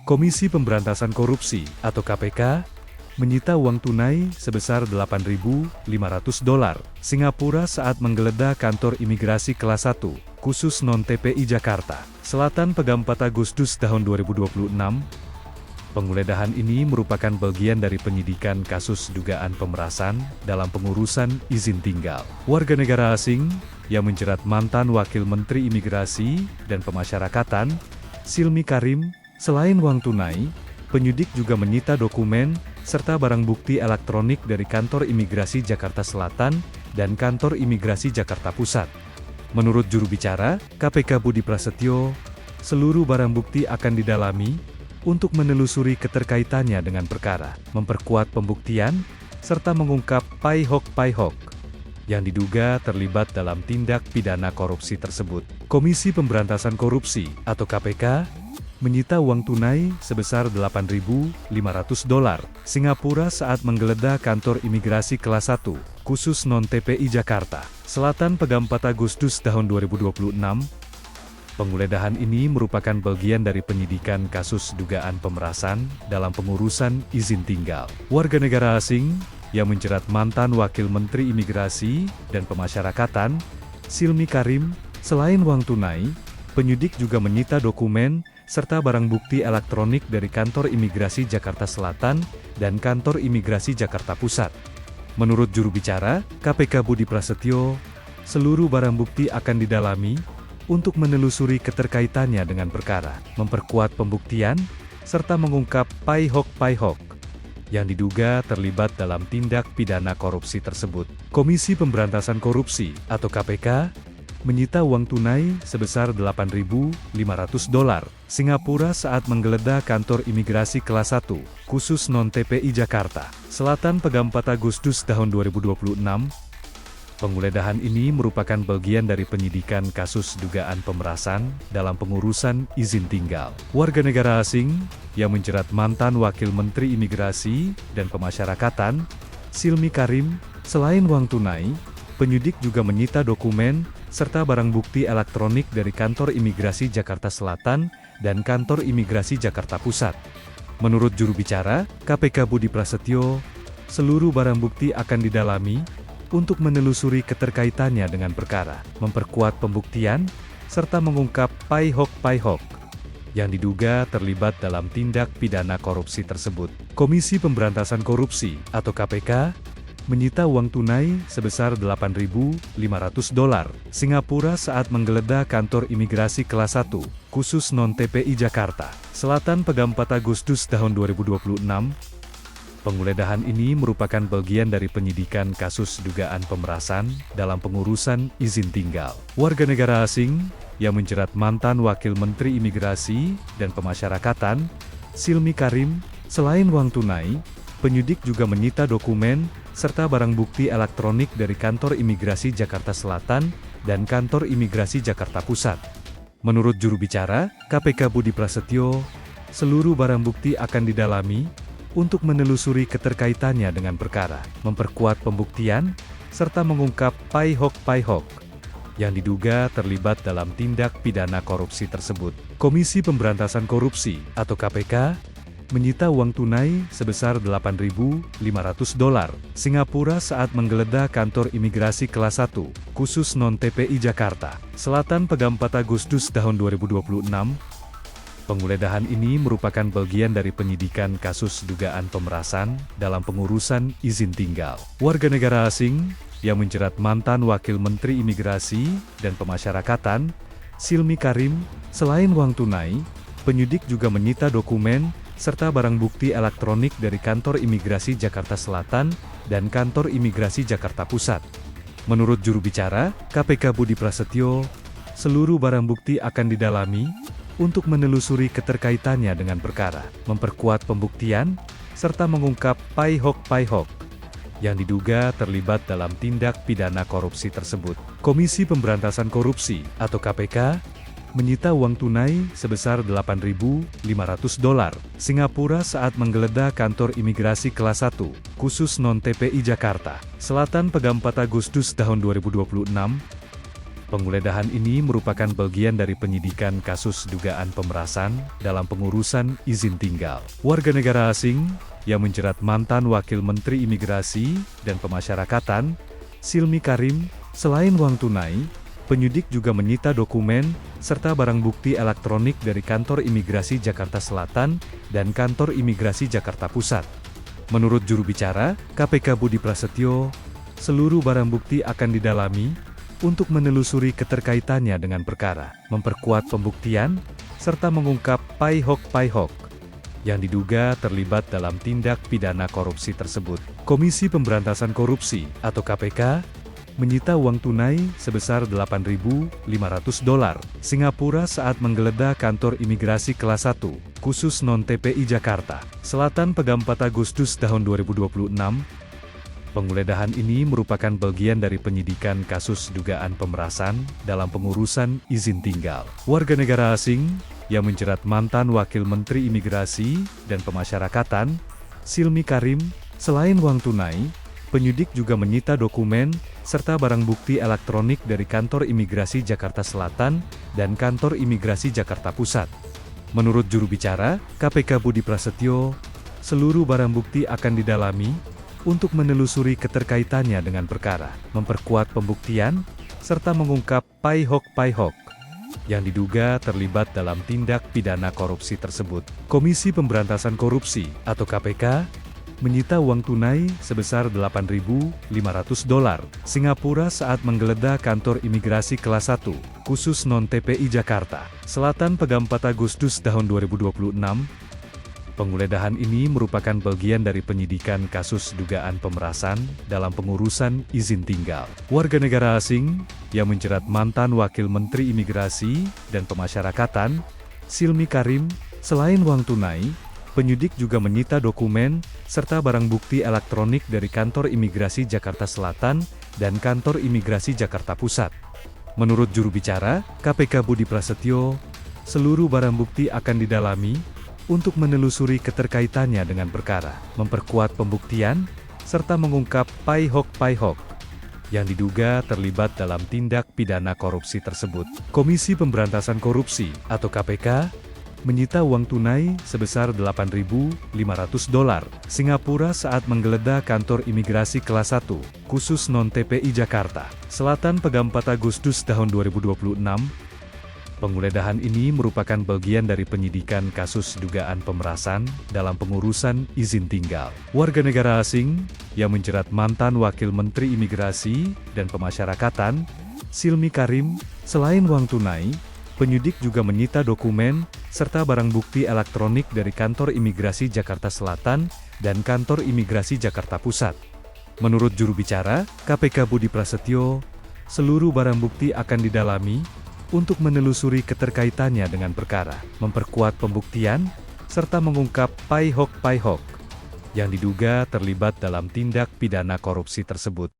Komisi Pemberantasan Korupsi atau KPK menyita uang tunai sebesar $8.500 Singapura saat menggeledah kantor imigrasi kelas 1, khusus non-TPI Jakarta Selatan pada 4 Agustus tahun 2026. Penggeledahan ini merupakan bagian dari penyidikan kasus dugaan pemerasan dalam pengurusan izin tinggal warga negara asing yang menjerat mantan Wakil Menteri Imigrasi dan Pemasyarakatan, Silmi Karim. Selain uang tunai, penyidik juga menyita dokumen serta barang bukti elektronik dari Kantor Imigrasi Jakarta Selatan dan Kantor Imigrasi Jakarta Pusat. Menurut juru bicara KPK Budi Prasetyo, seluruh barang bukti akan didalami untuk menelusuri keterkaitannya dengan perkara, memperkuat pembuktian, serta mengungkap paihok-paihok yang diduga terlibat dalam tindak pidana korupsi tersebut. Komisi Pemberantasan Korupsi atau KPK menyita uang tunai sebesar $8.500 Singapura saat menggeledah kantor imigrasi kelas 1, khusus non-TPI Jakarta Selatan pada 4 Agustus tahun 2026. Penggeledahan ini merupakan bagian dari penyidikan kasus dugaan pemerasan dalam pengurusan izin tinggal warga negara asing yang menjerat mantan Wakil Menteri Imigrasi dan Pemasyarakatan, Silmi Karim. Selain uang tunai, penyidik juga menyita dokumen serta barang bukti elektronik dari Kantor Imigrasi Jakarta Selatan dan Kantor Imigrasi Jakarta Pusat. Menurut juru bicara KPK Budi Prasetyo, seluruh barang bukti akan didalami untuk menelusuri keterkaitannya dengan perkara, memperkuat pembuktian, serta mengungkap paihok-paihok yang diduga terlibat dalam tindak pidana korupsi tersebut. Komisi Pemberantasan Korupsi atau KPK menyita uang tunai sebesar $8.500 Singapura saat menggeledah kantor imigrasi kelas 1, khusus non-TPI Jakarta Selatan pada 4 Agustus tahun 2026. Penggeledahan ini merupakan bagian dari penyidikan kasus dugaan pemerasan dalam pengurusan izin tinggal warga negara asing yang menjerat mantan Wakil Menteri Imigrasi dan Pemasyarakatan, Silmi Karim. Selain uang tunai, penyidik juga menyita dokumen serta barang bukti elektronik dari Kantor Imigrasi Jakarta Selatan dan Kantor Imigrasi Jakarta Pusat. Menurut juru bicara KPK Budi Prasetyo, seluruh barang bukti akan didalami untuk menelusuri keterkaitannya dengan perkara, memperkuat pembuktian, serta mengungkap paihok-paihok yang diduga terlibat dalam tindak pidana korupsi tersebut. Komisi Pemberantasan Korupsi atau KPK menyita uang tunai sebesar $8.500 Singapura saat menggeledah kantor imigrasi kelas 1, khusus non-TPI Jakarta Selatan pada 4 Agustus tahun 2026. Penggeledahan ini merupakan bagian dari penyidikan kasus dugaan pemerasan dalam pengurusan izin tinggal warga negara asing yang menjerat mantan Wakil Menteri Imigrasi dan Pemasyarakatan, Silmi Karim. Selain uang tunai, penyidik juga menyita dokumen serta barang bukti elektronik dari Kantor Imigrasi Jakarta Selatan dan Kantor Imigrasi Jakarta Pusat. Menurut juru bicara KPK Budi Prasetyo, seluruh barang bukti akan didalami untuk menelusuri keterkaitannya dengan perkara, memperkuat pembuktian, serta mengungkap paihok-paihok yang diduga terlibat dalam tindak pidana korupsi tersebut. Komisi Pemberantasan Korupsi atau KPK menyita uang tunai sebesar $8.500 Singapura saat menggeledah kantor imigrasi kelas 1, khusus non-TPI Jakarta Selatan pada 4 Agustus tahun 2026. Penggeledahan ini merupakan bagian dari penyidikan kasus dugaan pemerasan dalam pengurusan izin tinggal warga negara asing yang menjerat mantan Wakil Menteri Imigrasi dan Pemasyarakatan, Silmi Karim. Selain uang tunai, penyidik juga menyita dokumen serta barang bukti elektronik dari Kantor Imigrasi Jakarta Selatan dan Kantor Imigrasi Jakarta Pusat. Menurut juru bicara KPK Budi Prasetyo, seluruh barang bukti akan didalami untuk menelusuri keterkaitannya dengan perkara, memperkuat pembuktian, serta mengungkap paihok-paihok yang diduga terlibat dalam tindak pidana korupsi tersebut. Komisi Pemberantasan Korupsi atau KPK menyita uang tunai sebesar $8.500 Singapura saat menggeledah kantor imigrasi kelas 1, khusus non-TPI Jakarta Selatan pada 4 Agustus tahun 2026. Penggeledahan ini merupakan bagian dari penyidikan kasus dugaan pemerasan dalam pengurusan izin tinggal warga negara asing yang menjerat mantan Wakil Menteri Imigrasi dan Pemasyarakatan, Silmi Karim. Selain uang tunai, penyidik juga menyita dokumen serta barang bukti elektronik dari Kantor Imigrasi Jakarta Selatan dan Kantor Imigrasi Jakarta Pusat. Menurut juru bicara KPK Budi Prasetyo, seluruh barang bukti akan didalami untuk menelusuri keterkaitannya dengan perkara, memperkuat pembuktian, serta mengungkap paihok-paihok yang diduga terlibat dalam tindak pidana korupsi tersebut. Komisi Pemberantasan Korupsi atau KPK menyita uang tunai sebesar $8.500 Singapura saat menggeledah kantor imigrasi kelas 1, khusus non-TPI Jakarta Selatan pada 4 Agustus tahun 2026. Penggeledahan ini merupakan bagian dari penyidikan kasus dugaan pemerasan dalam pengurusan izin tinggal warga negara asing yang menjerat mantan Wakil Menteri Imigrasi dan Pemasyarakatan, Silmi Karim. Selain uang tunai, penyidik juga menyita dokumen serta barang bukti elektronik dari Kantor Imigrasi Jakarta Selatan dan Kantor Imigrasi Jakarta Pusat. Menurut juru bicara KPK Budi Prasetyo, seluruh barang bukti akan didalami untuk menelusuri keterkaitannya dengan perkara, memperkuat pembuktian, serta mengungkap paihok-paihok yang diduga terlibat dalam tindak pidana korupsi tersebut. Komisi Pemberantasan Korupsi atau KPK menyita uang tunai sebesar $8.500 Singapura saat menggeledah kantor imigrasi kelas 1, khusus non-TPI Jakarta Selatan pada 4 Agustus tahun 2026. Penggeledahan ini merupakan bagian dari penyidikan kasus dugaan pemerasan dalam pengurusan izin tinggal warga negara asing yang menjerat mantan Wakil Menteri Imigrasi dan Pemasyarakatan, Silmi Karim. Selain uang tunai, penyidik juga menyita dokumen serta barang bukti elektronik dari Kantor Imigrasi Jakarta Selatan dan Kantor Imigrasi Jakarta Pusat. Menurut juru bicara KPK Budi Prasetyo, seluruh barang bukti akan didalami untuk menelusuri keterkaitannya dengan perkara, memperkuat pembuktian, serta mengungkap paihok-paihok yang diduga terlibat dalam tindak pidana korupsi tersebut. Komisi Pemberantasan Korupsi atau KPK menyita uang tunai sebesar $8.500 Singapura saat menggeledah kantor imigrasi kelas 1, khusus non-TPI Jakarta Selatan pada 4 Agustus tahun 2026. Penggeledahan ini merupakan bagian dari penyidikan kasus dugaan pemerasan dalam pengurusan izin tinggal warga negara asing yang menjerat mantan Wakil Menteri Imigrasi dan Pemasyarakatan, Silmi Karim. Selain uang tunai, penyidik juga menyita dokumen serta barang bukti elektronik dari Kantor Imigrasi Jakarta Selatan dan Kantor Imigrasi Jakarta Pusat. Menurut juru bicara KPK Budi Prasetyo, seluruh barang bukti akan didalami untuk menelusuri keterkaitannya dengan perkara, memperkuat pembuktian, serta mengungkap paihok-paihok yang diduga terlibat dalam tindak pidana korupsi tersebut.